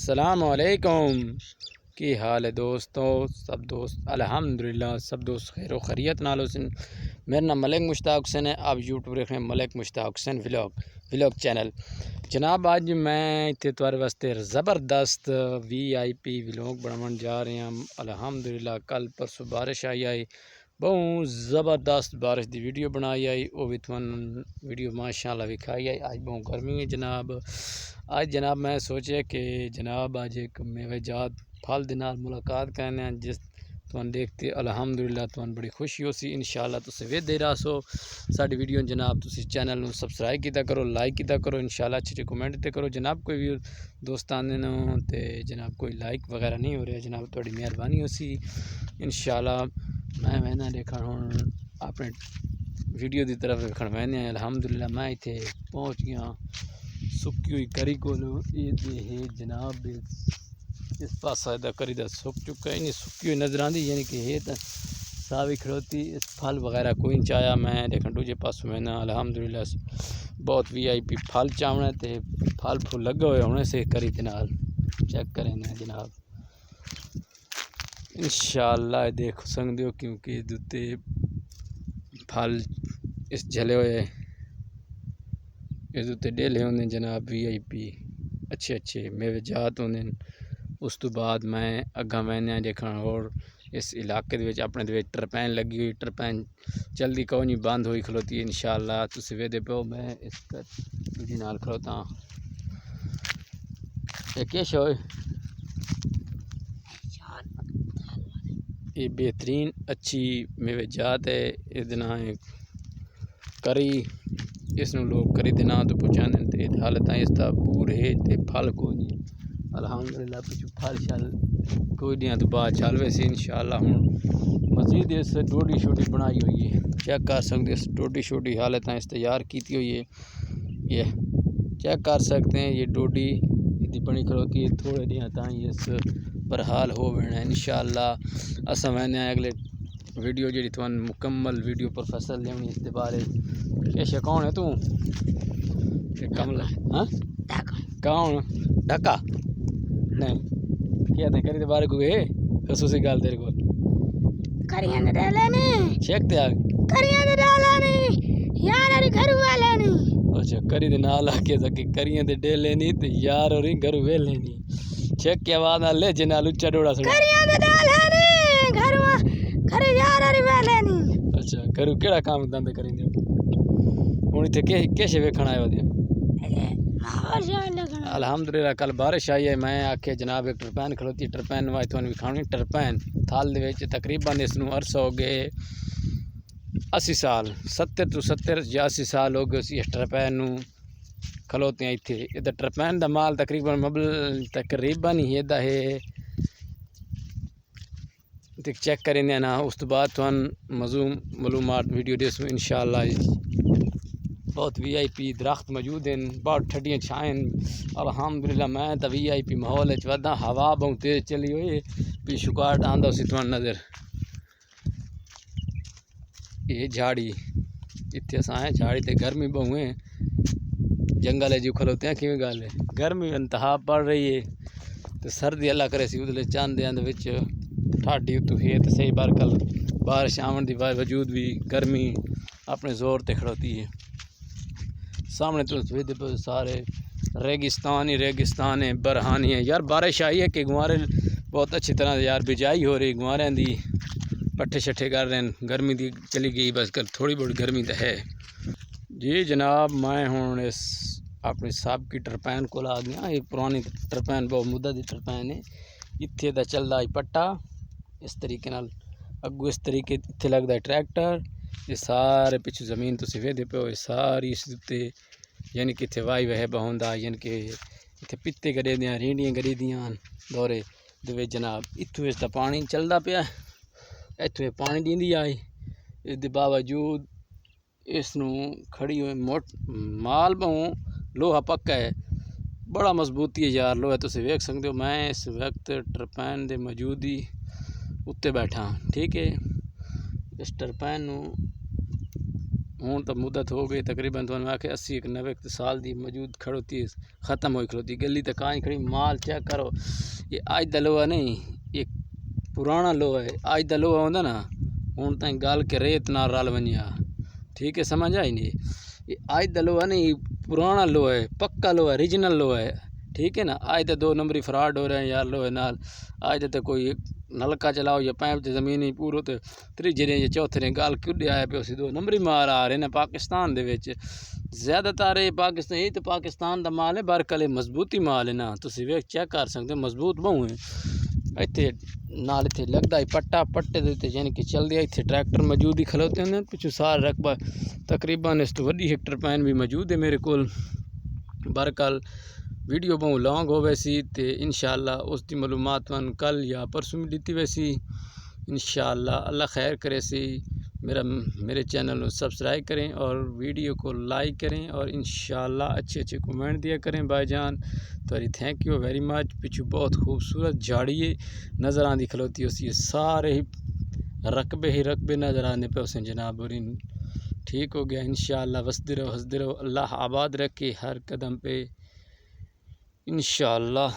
السلام علیکم، کی حال ہے دوستو؟ سب دوست الحمدللہ سب دوست خیر و خیریت نال حسن۔ میرا نام ملک مشتاق حسین ہے، آپ یوٹیوب دیکھ رہے ہیں ملک مشتاق حسین ولاگ چینل۔ جناب اج میں اتنے تمہارے واسطے زبردست VIP ولاگ بناون جا رہے ہیں الحمدللہ۔ کل پرسوں بارش آئی بہت زبردست بارش دی ویڈیو بنائی آئی، وہ بھی تھوان ویڈیو ماشاءاللہ وکھائی آئی۔ آج بہت گرمی ہے جناب۔ آج جناب میں سوچے کہ جناب آج ایک میوے جات پھل دے نال ملاقات کرنے ہیں، جس تھوان دیکھتے الحمدللہ تھوان بڑی خوشی ہو سی انشاءاللہ۔ تسی ویکھدے رہو سو ساڈی ویڈیو جناب، تسی چینل نو سبسکرائب کیتا کرو، لائک کیتا کرو انشاءاللہ، اچھے کمنٹ تے کرو جناب۔ کوئی بھی دوستان نے تے جناب کوئی لائک وغیرہ نہیں ہو رہا جناب، تہاڈی مہربانی ہو سی انشاءاللہ۔ میں وینا دیکھن ہن اپنے ویڈیو دی طرف ویکھن وینے الحمدللہ۔ میں ایتھے پہنچ گیا سکی ہوئی کری کول، یہ ہے جناب اس پاسا دا کری دا سک چکا ہے، نہیں سکی ہوئی نظر آندی، یعنی کہ یہ تا ساوی کھڑوتی، اس پھل وغیرہ کوئی نہیں چایا۔ میں دیکھن دوجے پاسوں میں نا الحمدللہ بہت VIP پھل چاونے تے پھل پھول لگے ہوئے ہونے سے کری دے نال چیک کریں جناب انشاءاللہ۔ دیکھ سکدے ہو کیونکہ دوتے پھل اس جھلے ہوئے اس دوتے ڈیلے ہوندے جناب VIP اچھے میوے جات ہوندے۔ اس تو بعد میں اگاں وینے دیکھن اور اس علاقے دے وچ اپنے دے وچ ٹرپین لگی ہوئی، ٹرپین جلدی کوئی نہیں بند ہوئی کھلوتی انشاءاللہ۔ تسی ویکھدے پیو میں اس دوجی نال کھلوتا ہاں۔ یہ کیش ہوئے یہ بہترین اچھی میوے جات ہے، اس دن کری اس نو لوگ کری دے نام تو پہچانے تے حالت اس دا پورے تے پھل کوئی نہیں الحمدللہ۔ پچھو پھل شل کوئی نہیں تو بعد چالوے سے انشاءاللہ۔ ہوں مزید اس ڈوڈی شوڈی بنائی ہوئی ہے، چیک کر سکتے اس ڈوڈی شوڈی حالت اس تیار کیتی ہوئی ہے، یہ چیک کر سکتے ہیں۔ یہ ڈوڈی دی بنی کھلوتی ہے، تھوڑے دیاں تائیں اس برحال ہو وینا انشاءاللہ۔ اساں وینے اگلے ویڈیو جڑی تھوان مکمل ویڈیو پروفیسر لیونی اس دے بارے۔ کیش کون ہے تو؟ کملا ہاں کون ڈکا نہیں کیا تے کری دے بارے کوئی ہے خصوصی گل تیرے کول؟ کریاں دے ڈالے نہیں چیک تے آ کریاں دے ڈالا نہیں یار اری گھر والے نہیں۔ اچھا کری دے نال آ کے سکی کریاں دے ڈیلے نہیں تے یار اور گھر ویلے نہیں۔ چیک کے آواز نال لے جنا لچا ڈوڑا سڑا کریاں دے ڈالے نہیں گھر یار اری والے نہیں۔ اچھا کرو کیڑا کام دند کریندے ہن ایتھے کیش ویکھن آئے ہو دے؟ الحمدللہ کل بارش آئی ہے۔ میں آکھے جناب ایک ٹرپین کھلوتی، ٹرپین وائی تھوان وکھاونی ٹرپین تھال دے وچ تقریباً اس نو عرصہ ہو گئے 80 سال 70 یا 80 سال ہو گئے اس ٹرپین نو کھلوتے ہیں ایتھے۔ اے ٹرپین دا مال تقریباً ہی دا ہے چیک کریں نا۔ اس تو بعد تھوان معلومات ویڈیو دیسوں انشاءاللہ۔ بہت VIP درخت موجود ہیں، بہت ٹھڈیاں چھائیں الحمدللہ۔ میں تا VIP ماحول وچ ودا، ہوا بہت تیز چلی ہوئی بھی شکار آندا سی تھوان نظر۔ یہ جھاڑی اتھے اساں ہیں جھاڑی تے گرمی بہت ہے، جنگل جو کھلوتے ہیں کیویں گل ہے، گرمی انتہا پڑ رہی ہے تے سردی اللہ کرے سی ادلے چاندے اند وچ ٹھاڈی تو ہے تے صحیح برکل بارش آون دی باوجود بھی گرمی اپنے زور تے کھڑوتی ہے۔ سامنے تو ویدے سارے ریگستان ہے، برہانی ہے یار۔ بارش آئی ہے کہ گوارے بہت اچھی طرح یار بجائی ہو رہی، گوارے دی پٹھے شٹھے کر رہے ہیں، گرمی دی چلی گئی بس کر تھوڑی بہت گرمی تو ہے جی جناب۔ میں ہوں اس اپنی صاحب کی ٹرپین کو آ گیا، ایک پرانی ٹرپین بہت مدت دی ٹرپین ہے۔ اتھے دا چلدا ہے پٹا اس طریقے نال، اگو اس طریقے اتھے لگدا ہے ٹریکٹر، یہ سارے پیچھے زمین تسی ویکھدے پیو، یہ ساری اس تے یعنی کہ اتھے وائی وہے بہوندا، یعنی کہ اتھے پتے گڈے دیاں رینڈیاں گڈی دیاں دورے دے وچ جناب۔ اتھوں اس دا پانی چلدا پیا، اتھوں پانی دیندی آئی، اس دے باوجود اس نو کھڑی ہوئے مال بہوں لوہا پکا ہے، بڑا مضبوطی ہے یار لوہا تسی ویکھ سکدے ہو۔ میں اس وقت ٹرپین دے موجودی اتے بیٹھا ٹھیک ہے۔ اس ٹرپین نو ہوں تو مدت ہو گئی تقریباً تو میں کہ 80-90 سال دی موجود کھڑوتی ختم ہوئی کھڑوتی گلی تک آئی کھڑی مال چیک کرو یہ آج دا لوہا نہیں یہ پرانا لوہا ہے آج دا لوہا ہوندا نا ہوں تائیں گال کے ریت نہ رل ونیا ٹھیک ہے سمجھ آئی نہیں یہ آج دا لوہا نہیں پرانا لوہا ہے پکا لوہا ہے ریجنل لوہا ہے ٹھیک ہے نا آج تو 2 نمبری فراڈ ہو رہے ہیں یار لوہے نال آج تو کوئی نلکا چلاؤ یا پائپ زمین ہی پورو تو تیجے یا چوتھے گال کڈے آیا پہ اسی 2 نمبری مال آ رہے ہیں پاکستان دے وچ زیادہ تر پاکستان یہ تو پاکستان دا مال ہے برکلے مضبوطی مال ہے نا تسی ویکھ چیک کر سکتے مضبوط بہوں ہے اتنے نال اتنے لگتا ہے پٹا پٹے دے یعنی کہ چل دیا اتنے ٹریکٹر موجود ہی کھلوتے ہیں پچھو سارا رقبہ تقریباً اس تو وڈی ہیکٹر پین بھی موجود ہے میرے کول برکل ویڈیو بہت لانگ ہو ویسی تے انشاءاللہ اس دی معلومات وان کل یا پرسوں میں دیتی ویسی انشاءاللہ اللہ خیر کرے سی میرے چینل کو سبسکرائب کریں اور ویڈیو کو لائک کریں اور انشاءاللہ اچھے کومنٹ دیا کریں بھائی جان تو تھینک یو ویری مچ پچھو بہت خوبصورت جھاڑیے نظر آندی کھلوتی اسی سارے ہی رقبے نظر آنے پہ اسے جناب اور ٹھیک ہو گیا انشاءاللہ وسدے رہو ہنسدے رہو اللہ آباد رکھے ہر قدم پہ انشاءاللہ